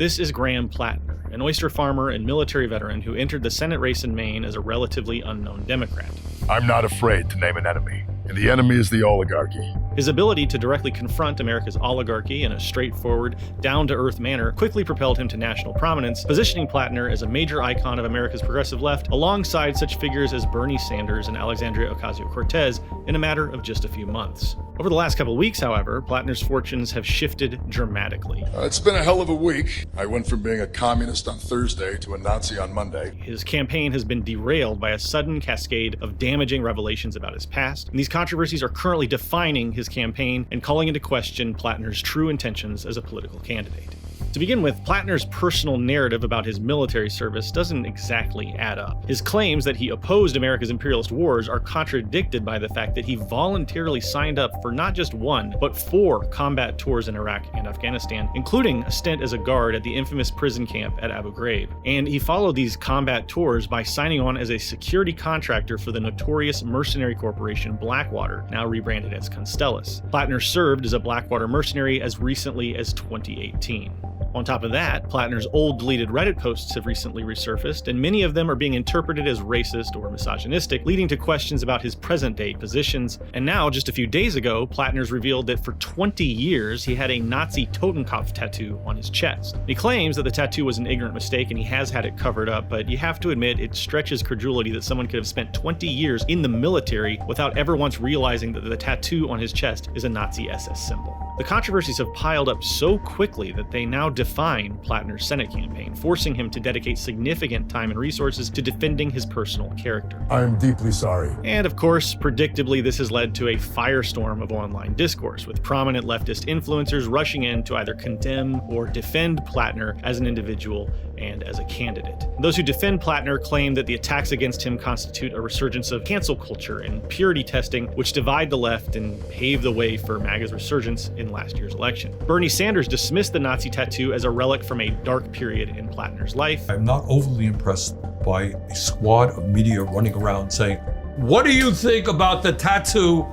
This is Graham Platner, an oyster farmer and military veteran who entered the Senate race in Maine as a relatively unknown Democrat. I'm not afraid to name an enemy, and the enemy is the oligarchy. His ability to directly confront America's oligarchy in a straightforward, down-to-earth manner quickly propelled him to national prominence, positioning Platner as a major icon of America's progressive left, alongside such figures as Bernie Sanders and Alexandria Ocasio-Cortez in a matter of just a few months. Over the last couple of weeks, however, Platner's fortunes have shifted dramatically. It's been a hell of a week. I went from being a communist on Thursday to a Nazi on Monday. His campaign has been derailed by a sudden cascade of damaging revelations about his past, and these controversies are currently defining his campaign and calling into question Platner's true intentions as a political candidate. To begin with, Platner's personal narrative about his military service doesn't exactly add up. His claims that he opposed America's imperialist wars are contradicted by the fact that he voluntarily signed up for not just one, but 4 combat tours in Iraq and Afghanistan, including a stint as a guard at the infamous prison camp at Abu Ghraib. And he followed these combat tours by signing on as a security contractor for the notorious mercenary corporation Blackwater, now rebranded as Constellus. Platner served as a Blackwater mercenary as recently as 2018. On top of that, Platner's old deleted Reddit posts have recently resurfaced, and many of them are being interpreted as racist or misogynistic, leading to questions about his present-day positions. And now, just a few days ago, Platner's revealed that for 20 years, he had a Nazi Totenkopf tattoo on his chest. He claims that the tattoo was an ignorant mistake and he has had it covered up, but you have to admit it stretches credulity that someone could have spent 20 years in the military without ever once realizing that the tattoo on his chest is a Nazi SS symbol. The controversies have piled up so quickly that they now define Platner's Senate campaign, forcing him to dedicate significant time and resources to defending his personal character. I am deeply sorry. And of course, predictably, this has led to a firestorm of online discourse, with prominent leftist influencers rushing in to either condemn or defend Platner as an individual and as a candidate. Those who defend Platner claim that the attacks against him constitute a resurgence of cancel culture and purity testing, which divide the left and pave the way for MAGA's resurgence in last year's election. Bernie Sanders dismissed the Nazi tattoo as a relic from a dark period in Platner's life. I'm not overly impressed by a squad of media running around saying, "What do you think about the tattoo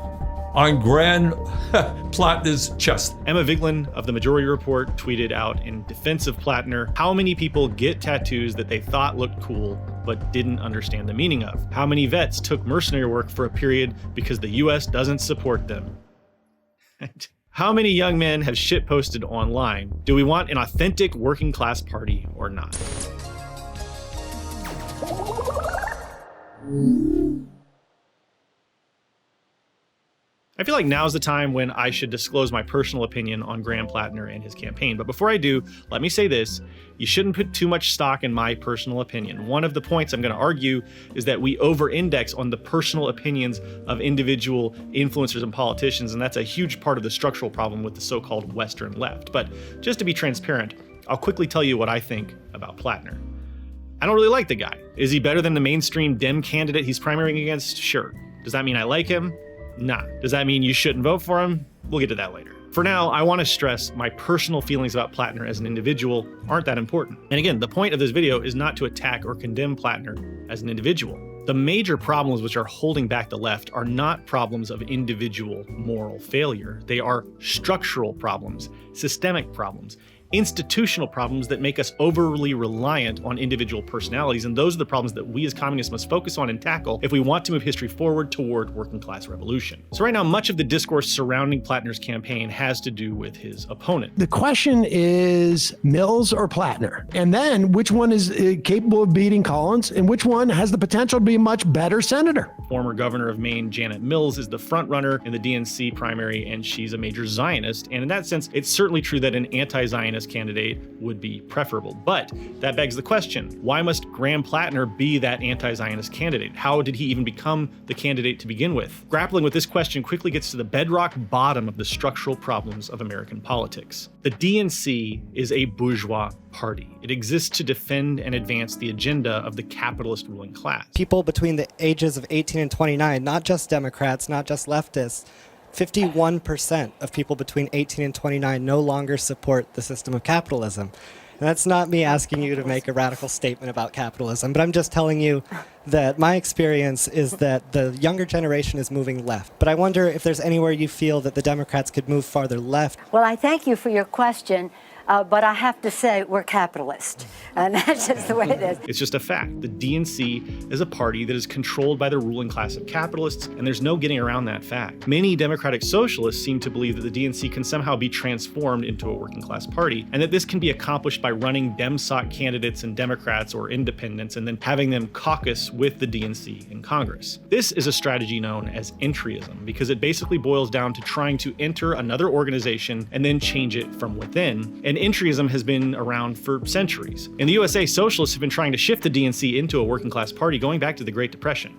on Graham Platner's chest?" Emma Vigeland of The Majority Report tweeted out in defense of Platner, how many people get tattoos that they thought looked cool but didn't understand the meaning of? How many vets took mercenary work for a period because the US doesn't support them? How many young men have shitposted online? Do we want an authentic working class party or not? I feel like now's the time when I should disclose my personal opinion on Graham Platner and his campaign. But before I do, let me say this. You shouldn't put too much stock in my personal opinion. One of the points I'm going to argue is that we over-index on the personal opinions of individual influencers and politicians, and that's a huge part of the structural problem with the so-called Western left. But just to be transparent, I'll quickly tell you what I think about Platner. I don't really like the guy. Is he better than the mainstream Dem candidate he's primarying against? Sure. Does that mean I like him? Nah. Does that mean you shouldn't vote for him? We'll get to that later. For now, I want to stress my personal feelings about Platner as an individual aren't that important. And again, the point of this video is not to attack or condemn Platner as an individual. The major problems which are holding back the left are not problems of individual moral failure. They are structural problems, systemic problems, institutional problems that make us overly reliant on individual personalities, and those are the problems that we as communists must focus on and tackle if we want to move history forward toward working class revolution. So right now, much of the discourse surrounding Platner's campaign has to do with his opponent. The question is Mills or Platner, and then which one is capable of beating Collins, and which one has the potential to be a much better senator. Former governor of Maine, Janet Mills, is the front runner in the DNC primary, and she's a major Zionist, and in that sense, it's certainly true that an anti-Zionist candidate would be preferable. But that begs the question, why must Graham Platner be that anti-Zionist candidate? How did he even become the candidate to begin with? Grappling with this question quickly gets to the bedrock bottom of the structural problems of American politics. The DNC is a bourgeois party. It exists to defend and advance the agenda of the capitalist ruling class. People between the ages of 18 and 29, not just Democrats, not just leftists, 51% of people between 18 and 29 no longer support the system of capitalism. And that's not me asking you to make a radical statement about capitalism, but I'm just telling you that my experience is that the younger generation is moving left. But I wonder if there's anywhere you feel that the Democrats could move farther left. Well, I thank you for your question. but I have to say we're capitalist, and that's just the way it is. It's just a fact. The DNC is a party that is controlled by the ruling class of capitalists, and there's no getting around that fact. Many democratic socialists seem to believe that the DNC can somehow be transformed into a working class party, and that this can be accomplished by running DemSoc candidates and Democrats or independents and then having them caucus with the DNC in Congress. This is a strategy known as Entryism, because it basically boils down to trying to enter another organization and then change it from within. And Entryism has been around for centuries. In the USA, socialists have been trying to shift the DNC into a working class party going back to the Great Depression.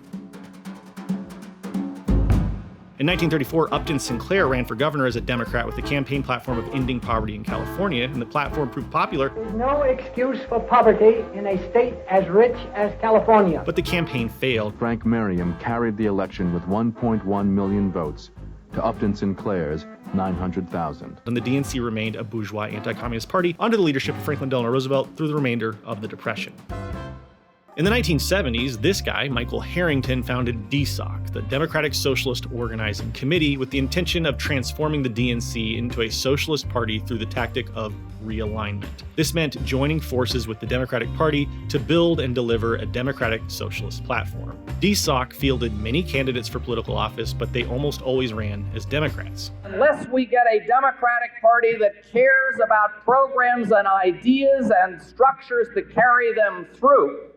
In 1934, Upton Sinclair ran for governor as a Democrat with the campaign platform of ending poverty in California, and the platform proved popular. There's no excuse for poverty in a state as rich as California. But the campaign failed. Frank Merriam carried the election with 1.1 million votes to Upton Sinclair's 900,000. And the DNC remained a bourgeois anti-communist party under the leadership of Franklin Delano Roosevelt through the remainder of the Depression. In the 1970s, this guy, Michael Harrington, founded DSOC, the Democratic Socialist Organizing Committee, with the intention of transforming the DNC into a socialist party through the tactic of realignment. This meant joining forces with the Democratic Party to build and deliver a democratic socialist platform. DSOC fielded many candidates for political office, but they almost always ran as Democrats. Unless we get a Democratic Party that cares about programs and ideas and structures to carry them through,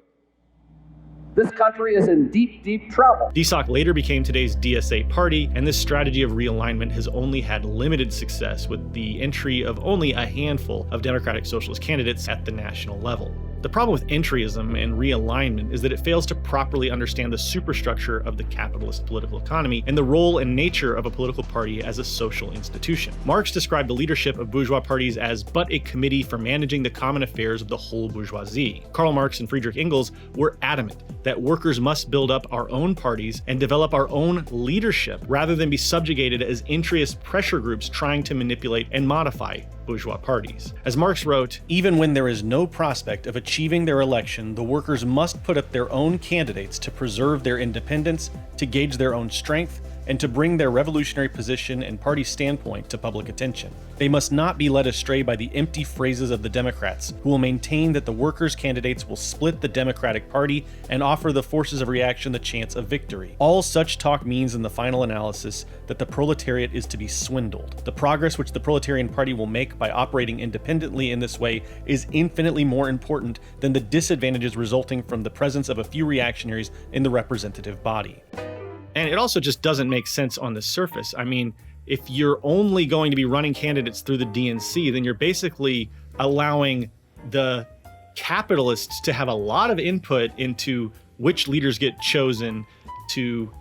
this country is in deep, deep trouble. DSOC later became today's DSA party, and this strategy of realignment has only had limited success with the entry of only a handful of Democratic Socialist candidates at the national level. The problem with entryism and realignment is that it fails to properly understand the superstructure of the capitalist political economy and the role and nature of a political party as a social institution. Marx described the leadership of bourgeois parties as but a committee for managing the common affairs of the whole bourgeoisie. Karl Marx and Friedrich Engels were adamant that workers must build up our own parties and develop our own leadership rather than be subjugated as entryist pressure groups trying to manipulate and modify bourgeois parties. As Marx wrote, even when there is no prospect of achieving their election, the workers must put up their own candidates to preserve their independence, to gauge their own strength, and to bring their revolutionary position and party standpoint to public attention. They must not be led astray by the empty phrases of the Democrats, who will maintain that the workers' candidates will split the Democratic Party and offer the forces of reaction the chance of victory. All such talk means in the final analysis that the proletariat is to be swindled. The progress which the proletarian party will make by operating independently in this way is infinitely more important than the disadvantages resulting from the presence of a few reactionaries in the representative body. And it also just doesn't make sense on the surface. I mean, if you're only going to be running candidates through the DNC, then you're basically allowing the capitalists to have a lot of input into which leaders get chosen to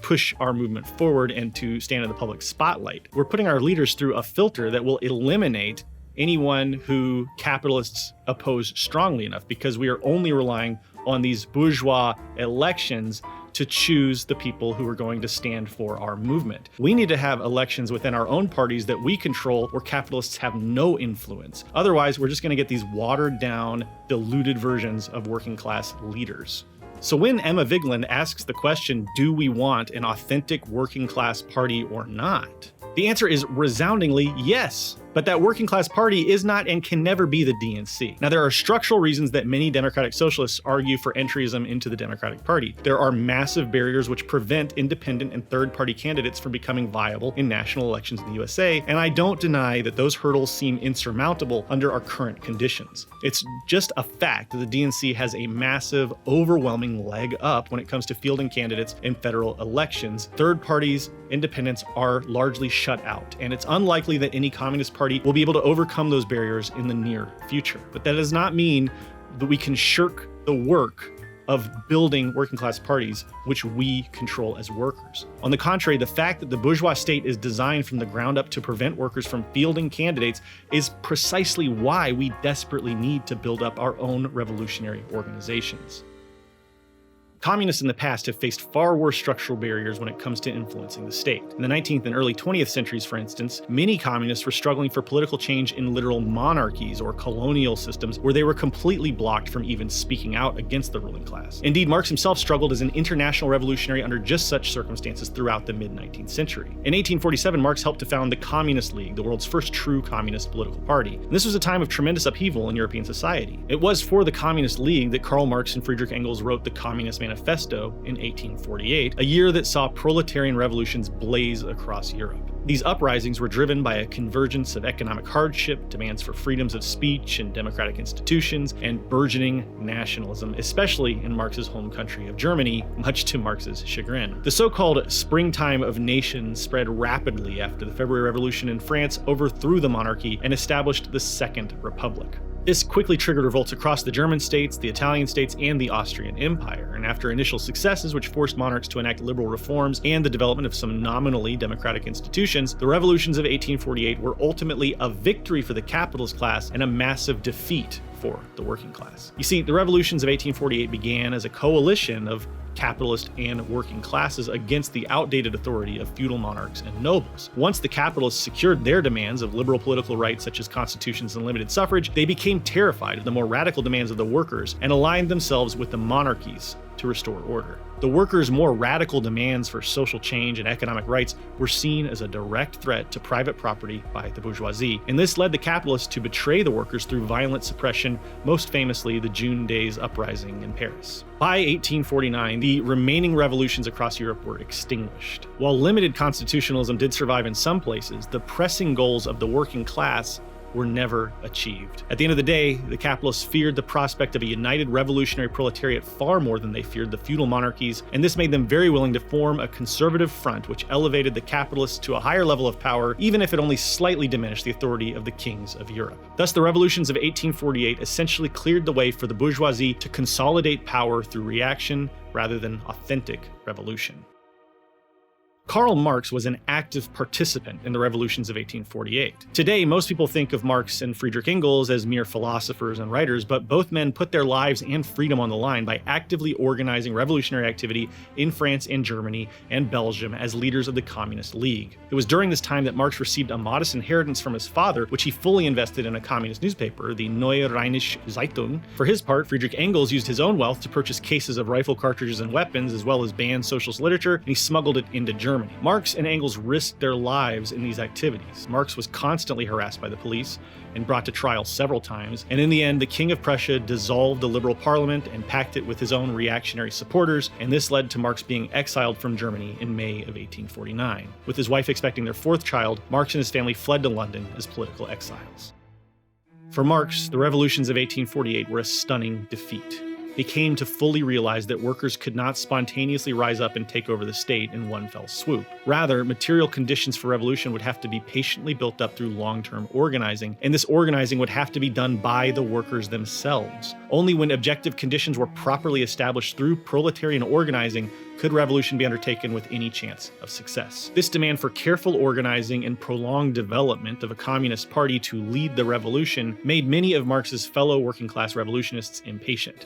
push our movement forward and to stand in the public spotlight. We're putting our leaders through a filter that will eliminate anyone who capitalists oppose strongly enough, because we are only relying on these bourgeois elections to choose the people who are going to stand for our movement. We need to have elections within our own parties that we control where capitalists have no influence. Otherwise, we're just going to get these watered down, diluted versions of working class leaders. So when Emma Vigeland asks the question, do we want an authentic working class party or not? The answer is resoundingly yes. But that working class party is not and can never be the DNC. Now, there are structural reasons that many Democratic Socialists argue for entryism into the Democratic Party. There are massive barriers which prevent independent and third-party candidates from becoming viable in national elections in the USA, and I don't deny that those hurdles seem insurmountable under our current conditions. It's just a fact that the DNC has a massive, overwhelming leg up when it comes to fielding candidates in federal elections. Third parties, independents are largely shut out, and it's unlikely that any communist party will be able to overcome those barriers in the near future. But that does not mean that we can shirk the work of building working class parties, which we control as workers. On the contrary, the fact that the bourgeois state is designed from the ground up to prevent workers from fielding candidates is precisely why we desperately need to build up our own revolutionary organizations. Communists in the past have faced far worse structural barriers when it comes to influencing the state. In the 19th and early 20th centuries, for instance, many communists were struggling for political change in literal monarchies or colonial systems where they were completely blocked from even speaking out against the ruling class. Indeed, Marx himself struggled as an international revolutionary under just such circumstances throughout the mid-19th century. In 1847, Marx helped to found the Communist League, the world's first true communist political party. And this was a time of tremendous upheaval in European society. It was for the Communist League that Karl Marx and Friedrich Engels wrote the Communist Manifesto in 1848, a year that saw proletarian revolutions blaze across Europe. These uprisings were driven by a convergence of economic hardship, demands for freedoms of speech and democratic institutions, and burgeoning nationalism, especially in Marx's home country of Germany, much to Marx's chagrin. The so-called springtime of nations spread rapidly after the February Revolution in France overthrew the monarchy and established the Second Republic. This quickly triggered revolts across the German states, the Italian states, and the Austrian Empire, and after initial successes which forced monarchs to enact liberal reforms and the development of some nominally democratic institutions, the revolutions of 1848 were ultimately a victory for the capitalist class and a massive defeat for the working class. You see, the revolutions of 1848 began as a coalition of capitalist and working classes against the outdated authority of feudal monarchs and nobles. Once the capitalists secured their demands of liberal political rights such as constitutions and limited suffrage, they became terrified of the more radical demands of the workers and aligned themselves with the monarchies to restore order. The workers' more radical demands for social change and economic rights were seen as a direct threat to private property by the bourgeoisie, and this led the capitalists to betray the workers through violent suppression, most famously the June Days Uprising in Paris. By 1849, the remaining revolutions across Europe were extinguished. While limited constitutionalism did survive in some places, the pressing goals of the working class were never achieved. At the end of the day, the capitalists feared the prospect of a united revolutionary proletariat far more than they feared the feudal monarchies, and this made them very willing to form a conservative front which elevated the capitalists to a higher level of power, even if it only slightly diminished the authority of the kings of Europe. Thus, the revolutions of 1848 essentially cleared the way for the bourgeoisie to consolidate power through reaction rather than authentic revolution. Karl Marx was an active participant in the revolutions of 1848. Today, most people think of Marx and Friedrich Engels as mere philosophers and writers, but both men put their lives and freedom on the line by actively organizing revolutionary activity in France and Germany and Belgium as leaders of the Communist League. It was during this time that Marx received a modest inheritance from his father, which he fully invested in a communist newspaper, the Neue Rheinische Zeitung. For his part, Friedrich Engels used his own wealth to purchase cases of rifle cartridges and weapons, as well as banned socialist literature, and he smuggled it into Germany. Marx and Engels risked their lives in these activities. Marx was constantly harassed by the police and brought to trial several times, and in the end, the King of Prussia dissolved the liberal parliament and packed it with his own reactionary supporters, and this led to Marx being exiled from Germany in May of 1849. With his wife expecting their fourth child, Marx and his family fled to London as political exiles. For Marx, the revolutions of 1848 were a stunning defeat. He came to fully realize that workers could not spontaneously rise up and take over the state in one fell swoop. Rather, material conditions for revolution would have to be patiently built up through long-term organizing, and this organizing would have to be done by the workers themselves. Only when objective conditions were properly established through proletarian organizing could revolution be undertaken with any chance of success. This demand for careful organizing and prolonged development of a communist party to lead the revolution made many of Marx's fellow working-class revolutionists impatient.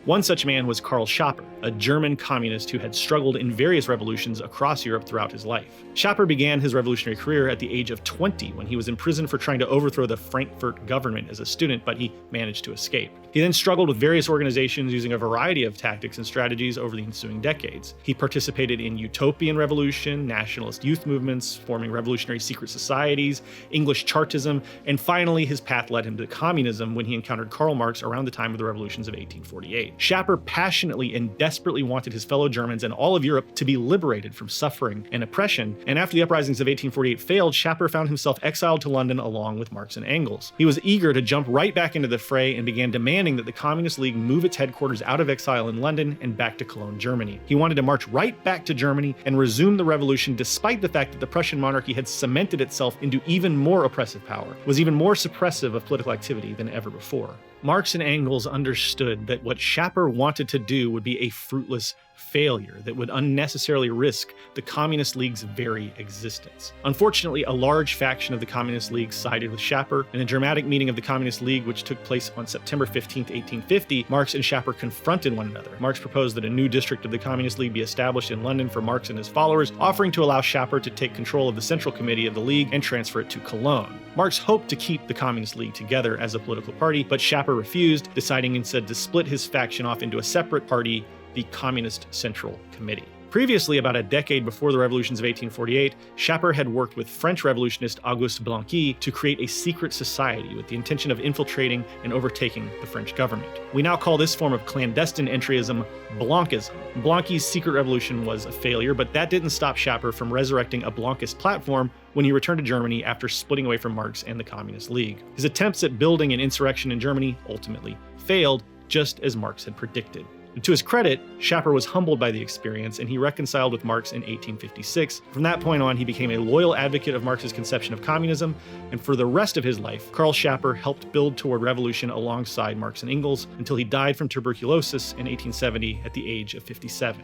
One such man was Karl Schapper, a German communist who had struggled in various revolutions across Europe throughout his life. Schapper began his revolutionary career at the age of 20 when he was imprisoned for trying to overthrow the Frankfurt government as a student, but he managed to escape. He then struggled with various organizations using a variety of tactics and strategies over the ensuing decades. He participated in utopian revolution, nationalist youth movements, forming revolutionary secret societies, English Chartism, and finally his path led him to communism when he encountered Karl Marx around the time of the revolutions of 1848. Schapper passionately and desperately wanted his fellow Germans and all of Europe to be liberated from suffering and oppression, and after the uprisings of 1848 failed, Schapper found himself exiled to London along with Marx and Engels. He was eager to jump right back into the fray and began demanding that the Communist League move its headquarters out of exile in London and back to Cologne, Germany. He wanted to march right back to Germany and resume the revolution despite the fact that the Prussian monarchy had cemented itself into even more oppressive power, was even more suppressive of political activity than ever before. Marx and Engels understood that what Schapper wanted to do would be a fruitless failure that would unnecessarily risk the Communist League's very existence. Unfortunately, a large faction of the Communist League sided with Schapper. In a dramatic meeting of the Communist League, which took place on September 15, 1850, Marx and Schapper confronted one another. Marx proposed that a new district of the Communist League be established in London for Marx and his followers, offering to allow Schapper to take control of the Central Committee of the League and transfer it to Cologne. Marx hoped to keep the Communist League together as a political party, but Schapper refused, deciding instead to split his faction off into a separate party, the Communist Central Committee. Previously, about a decade before the revolutions of 1848, Schapper had worked with French revolutionist Auguste Blanqui to create a secret society with the intention of infiltrating and overtaking the French government. We now call this form of clandestine entryism Blanchism. Blanqui's secret revolution was a failure, but that didn't stop Schapper from resurrecting a Blanquist platform when he returned to Germany after splitting away from Marx and the Communist League. His attempts at building an insurrection in Germany ultimately failed, just as Marx had predicted. To his credit, Schapper was humbled by the experience, and he reconciled with Marx in 1856. From that point on, he became a loyal advocate of Marx's conception of communism, and for the rest of his life, Karl Schapper helped build toward revolution alongside Marx and Engels until he died from tuberculosis in 1870 at the age of 57.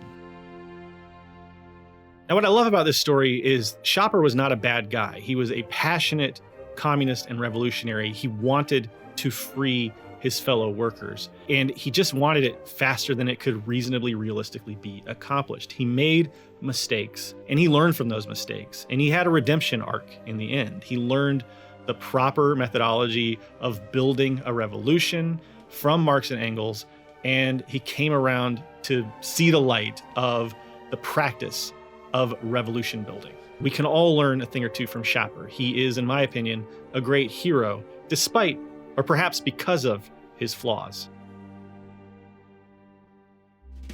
Now, what I love about this story is Schapper was not a bad guy. He was a passionate communist and revolutionary. He wanted to free his fellow workers, and he just wanted it faster than it could reasonably realistically be accomplished. He made mistakes, and he learned from those mistakes, and he had a redemption arc in the end. He learned the proper methodology of building a revolution from Marx and Engels, and he came around to see the light of the practice of revolution building. We can all learn a thing or two from Schapper. He is, in my opinion, a great hero, despite, or perhaps because of, his flaws.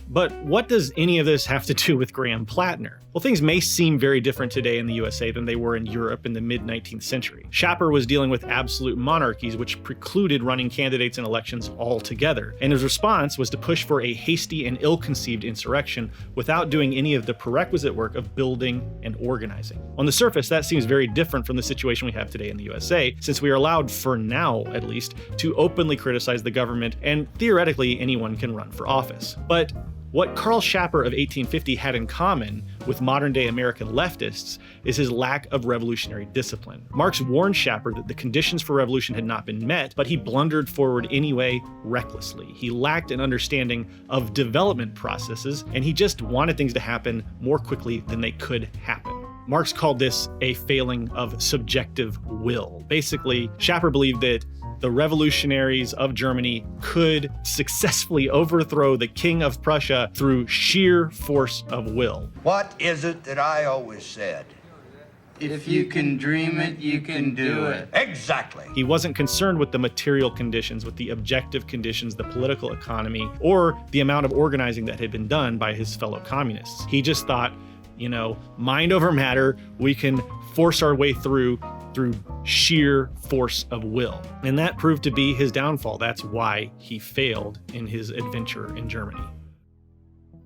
But what does any of this have to do with Graham Platner? Well, things may seem very different today in the USA than they were in Europe in the mid-19th century. Schapper was dealing with absolute monarchies, which precluded running candidates in elections altogether, and his response was to push for a hasty and ill-conceived insurrection without doing any of the prerequisite work of building and organizing. On the surface, that seems very different from the situation we have today in the USA, since we are allowed, for now at least, to openly criticize the government, and theoretically anyone can run for office. But what Karl Schapper of 1850 had in common with modern-day American leftists is his lack of revolutionary discipline. Marx warned Schapper that the conditions for revolution had not been met, but he blundered forward anyway, recklessly. He lacked an understanding of development processes, and he just wanted things to happen more quickly than they could happen. Marx called this a failing of subjective will. Basically, Schapper believed that the revolutionaries of Germany could successfully overthrow the King of Prussia through sheer force of will. What is it that I always said? If you can dream it, you can do it. Exactly. He wasn't concerned with the material conditions, with the objective conditions, the political economy, or the amount of organizing that had been done by his fellow communists. He just thought, mind over matter, we can force our way through sheer force of will. And that proved to be his downfall. That's why he failed in his adventure in Germany.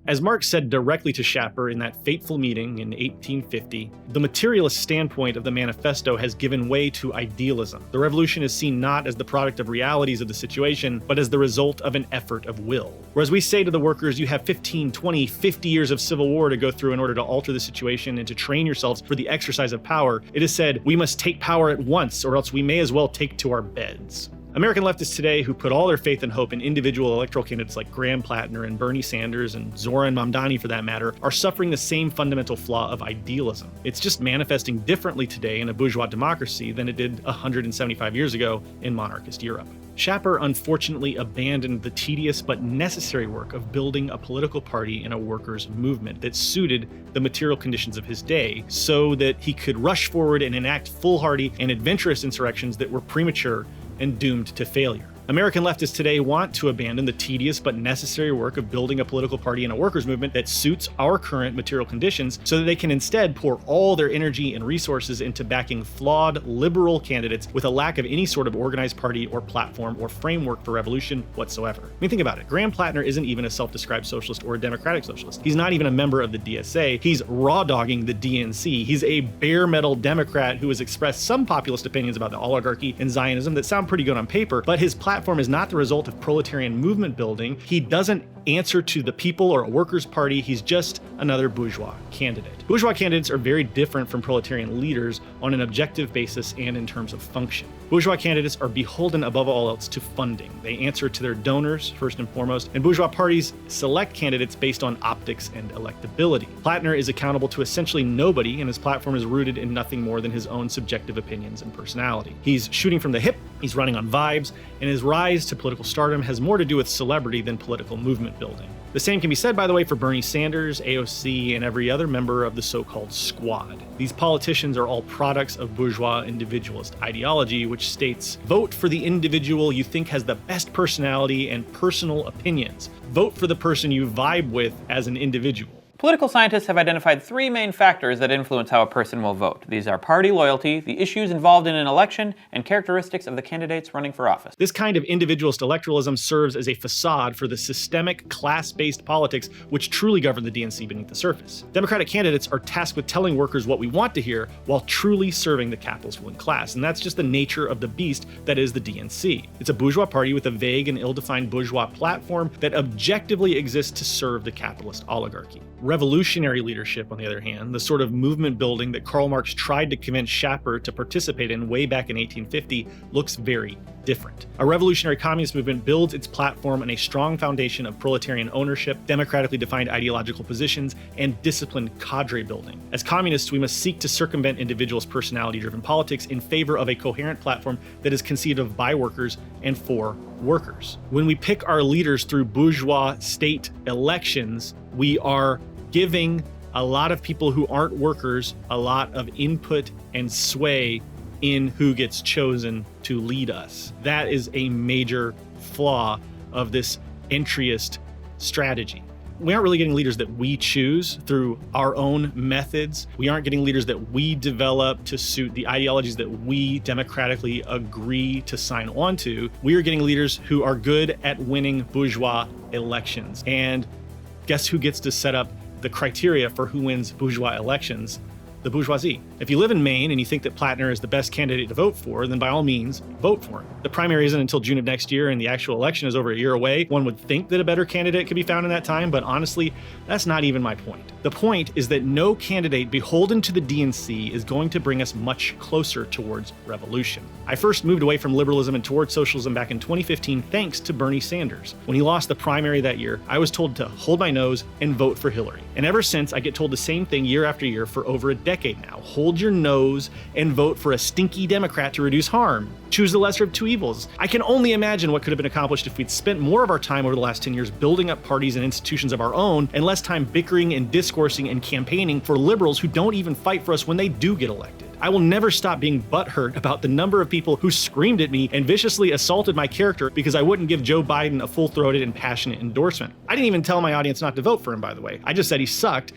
As Marx said directly to Schapper in that fateful meeting in 1850, the materialist standpoint of the manifesto has given way to idealism. The revolution is seen not as the product of realities of the situation, but as the result of an effort of will. Whereas we say to the workers, you have 15, 20, 50 years of civil war to go through in order to alter the situation and to train yourselves for the exercise of power, it is said, we must take power at once, or else we may as well take to our beds. American leftists today, who put all their faith and hope in individual electoral candidates like Graham Platner and Bernie Sanders and Zoran Mamdani for that matter, are suffering the same fundamental flaw of idealism. It's just manifesting differently today in a bourgeois democracy than it did 175 years ago in monarchist Europe. Schapper unfortunately abandoned the tedious but necessary work of building a political party and a workers' movement that suited the material conditions of his day so that he could rush forward and enact foolhardy and adventurous insurrections that were premature and doomed to failure. American leftists today want to abandon the tedious but necessary work of building a political party and a workers' movement that suits our current material conditions so that they can instead pour all their energy and resources into backing flawed liberal candidates with a lack of any sort of organized party or platform or framework for revolution whatsoever. I mean, think about it. Graham Platner isn't even a self-described socialist or a democratic socialist. He's not even a member of the DSA. He's raw-dogging the DNC. He's a bare metal Democrat who has expressed some populist opinions about the oligarchy and Zionism that sound pretty good on paper, but his platform is not the result of proletarian movement building. He doesn't answer to the people or a workers' party. He's just another bourgeois candidate. Bourgeois candidates are very different from proletarian leaders on an objective basis and in terms of function. Bourgeois candidates are beholden above all else to funding. They answer to their donors first and foremost, and bourgeois parties select candidates based on optics and electability. Platner is accountable to essentially nobody, and his platform is rooted in nothing more than his own subjective opinions and personality. He's shooting from the hip, he's running on vibes, and his rise to political stardom has more to do with celebrity than political movement building. The same can be said, by the way, for Bernie Sanders, AOC, and every other member of the so-called squad. These politicians are all products of bourgeois individualist ideology, which states, vote for the individual you think has the best personality and personal opinions. Vote for the person you vibe with as an individual. Political scientists have identified three main factors that influence how a person will vote. These are party loyalty, the issues involved in an election, and characteristics of the candidates running for office. This kind of individualist electoralism serves as a facade for the systemic, class-based politics which truly govern the DNC beneath the surface. Democratic candidates are tasked with telling workers what we want to hear while truly serving the capitalist ruling class, and that's just the nature of the beast that is the DNC. It's a bourgeois party with a vague and ill-defined bourgeois platform that objectively exists to serve the capitalist oligarchy. Revolutionary leadership, on the other hand, the sort of movement building that Karl Marx tried to convince Schapper to participate in way back in 1850, looks very different. A revolutionary communist movement builds its platform on a strong foundation of proletarian ownership, democratically defined ideological positions, and disciplined cadre building. As communists, we must seek to circumvent individualist personality-driven politics in favor of a coherent platform that is conceived of by workers and for workers. When we pick our leaders through bourgeois state elections, we are giving a lot of people who aren't workers a lot of input and sway in who gets chosen to lead us. That is a major flaw of this entryist strategy. We aren't really getting leaders that we choose through our own methods. We aren't getting leaders that we develop to suit the ideologies that we democratically agree to sign on to. We are getting leaders who are good at winning bourgeois elections. And guess who gets to set up the criteria for who wins bourgeois elections? The bourgeoisie. If you live in Maine and you think that Platner is the best candidate to vote for, then by all means, vote for him. The primary isn't until June of next year and the actual election is over a year away. One would think that a better candidate could be found in that time, but honestly, that's not even my point. The point is that no candidate beholden to the DNC is going to bring us much closer towards revolution. I first moved away from liberalism and towards socialism back in 2015 thanks to Bernie Sanders. When he lost the primary that year, I was told to hold my nose and vote for Hillary. And ever since, I get told the same thing year after year for over a decade now. Hold your nose and vote for a stinky Democrat to reduce harm. Choose the lesser of two evils. I can only imagine what could have been accomplished if we'd spent more of our time over the last 10 years building up parties and institutions of our own and less time bickering and discoursing and campaigning for liberals who don't even fight for us when they do get elected. I will never stop being butthurt about the number of people who screamed at me and viciously assaulted my character because I wouldn't give Joe Biden a full-throated and passionate endorsement. I didn't even tell my audience not to vote for him, by the way. I just said he sucked.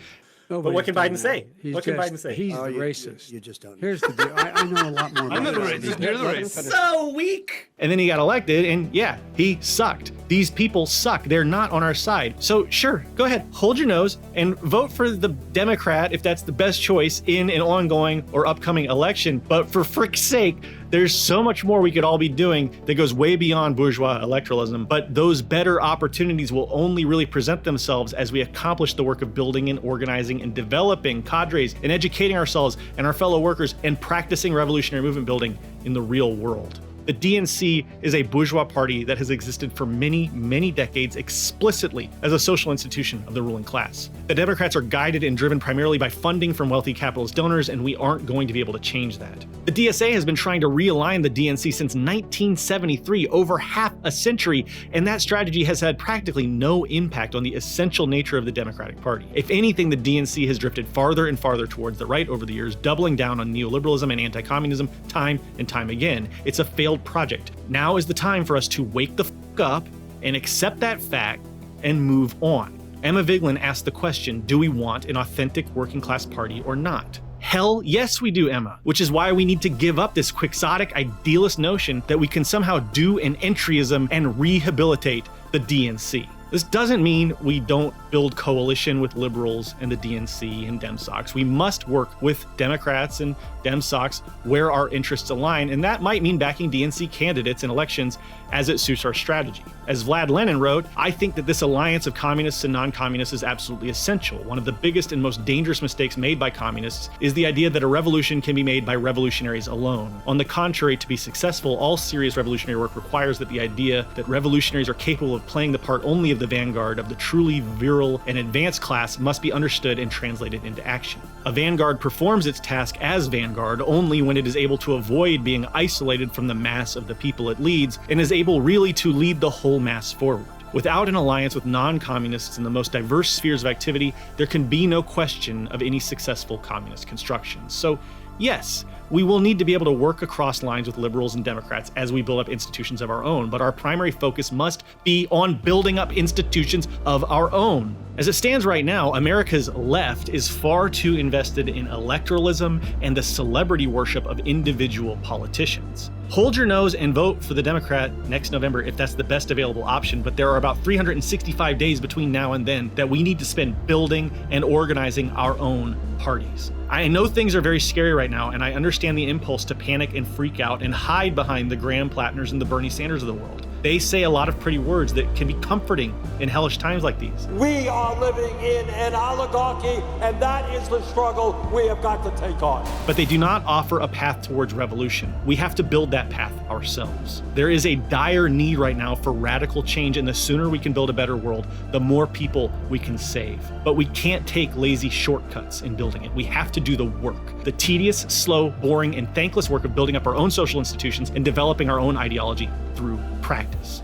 But what can Biden say? What can Biden say? He's the racist. You just don't know. Here's the deal. I know a lot more. I'm not a racist. You're the racist. So weak. And then he got elected, and yeah, he sucked. These people suck. They're not on our side. So sure, go ahead, hold your nose and vote for the Democrat if that's the best choice in an ongoing or upcoming election. But for frick's sake, there's so much more we could all be doing that goes way beyond bourgeois electoralism, but those better opportunities will only really present themselves as we accomplish the work of building and organizing and developing cadres and educating ourselves and our fellow workers and practicing revolutionary movement building in the real world. The DNC is a bourgeois party that has existed for many, many decades explicitly as a social institution of the ruling class. The Democrats are guided and driven primarily by funding from wealthy capitalist donors, and we aren't going to be able to change that. The DSA has been trying to realign the DNC since 1973, over half a century, and that strategy has had practically no impact on the essential nature of the Democratic Party. If anything, the DNC has drifted farther and farther towards the right over the years, doubling down on neoliberalism and anti-communism time and time again. It's a failed project. Now is the time for us to wake the fuck up and accept that fact and move on. Emma Vigeland asked the question, do we want an authentic working class party or not? Hell yes we do, Emma, which is why we need to give up this quixotic idealist notion that we can somehow do an entryism and rehabilitate the DNC. This doesn't mean we don't build coalition with liberals and the DNC and DemSocs. We must work with Democrats and DemSocs where our interests align, and that might mean backing DNC candidates in elections as it suits our strategy. As Vlad Lenin wrote, I think that this alliance of communists and non-communists is absolutely essential. One of the biggest and most dangerous mistakes made by communists is the idea that a revolution can be made by revolutionaries alone. On the contrary, to be successful, all serious revolutionary work requires that the idea that revolutionaries are capable of playing the part only of the vanguard of the truly virile and advanced class must be understood and translated into action. A vanguard performs its task as vanguard only when it is able to avoid being isolated from the mass of the people it leads and is able really to lead the whole mass forward. Without an alliance with non-communists in the most diverse spheres of activity, there can be no question of any successful communist construction. So, yes, we will need to be able to work across lines with liberals and Democrats as we build up institutions of our own, but our primary focus must be on building up institutions of our own. As it stands right now, America's left is far too invested in electoralism and the celebrity worship of individual politicians. Hold your nose and vote for the Democrat next November if that's the best available option, but there are about 365 days between now and then that we need to spend building and organizing our own parties. I know things are very scary right now, and I understand the impulse to panic and freak out and hide behind the Graham Platners and the Bernie Sanders of the world. They say a lot of pretty words that can be comforting in hellish times like these. We are living in an oligarchy, and that is the struggle we have got to take on. But they do not offer a path towards revolution. We have to build that path ourselves. There is a dire need right now for radical change, and the sooner we can build a better world, the more people we can save. But we can't take lazy shortcuts in building it. We have to do the work. The tedious, slow, boring, and thankless work of building up our own social institutions and developing our own ideology through practice.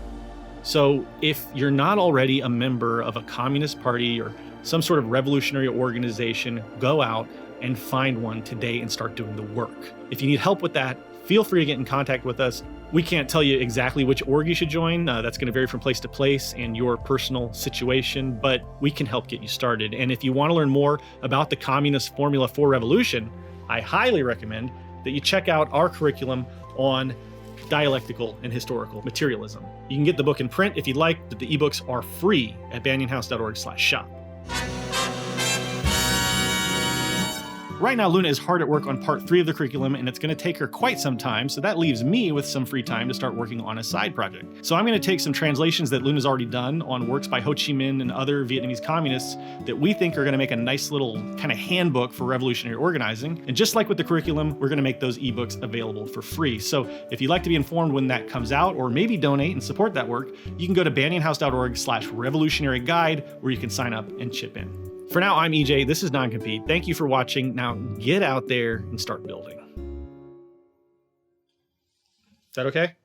So if you're not already a member of a communist party or some sort of revolutionary organization, go out and find one today and start doing the work. If you need help with that, feel free to get in contact with us. We can't tell you exactly which org you should join. That's going to vary from place to place and your personal situation, but we can help get you started. And if you want to learn more about the communist formula for revolution, I highly recommend that you check out our curriculum on dialectical and historical materialism. You can get the book in print if you'd like, but the ebooks are free at banyanhouse.org/shop. Right now, Luna is hard at work on part 3 of the curriculum, and it's going to take her quite some time, so that leaves me with some free time to start working on a side project. So I'm going to take some translations that Luna's already done on works by Ho Chi Minh and other Vietnamese communists that we think are going to make a nice little kind of handbook for revolutionary organizing. And just like with the curriculum, we're going to make those ebooks available for free. So if you'd like to be informed when that comes out, or maybe donate and support that work, you can go to banyanhouse.org/revolutionary guide, where you can sign up and chip in. For now, I'm EJ. This is NonCompete. Thank you for watching. Now get out there and start building. Is that okay?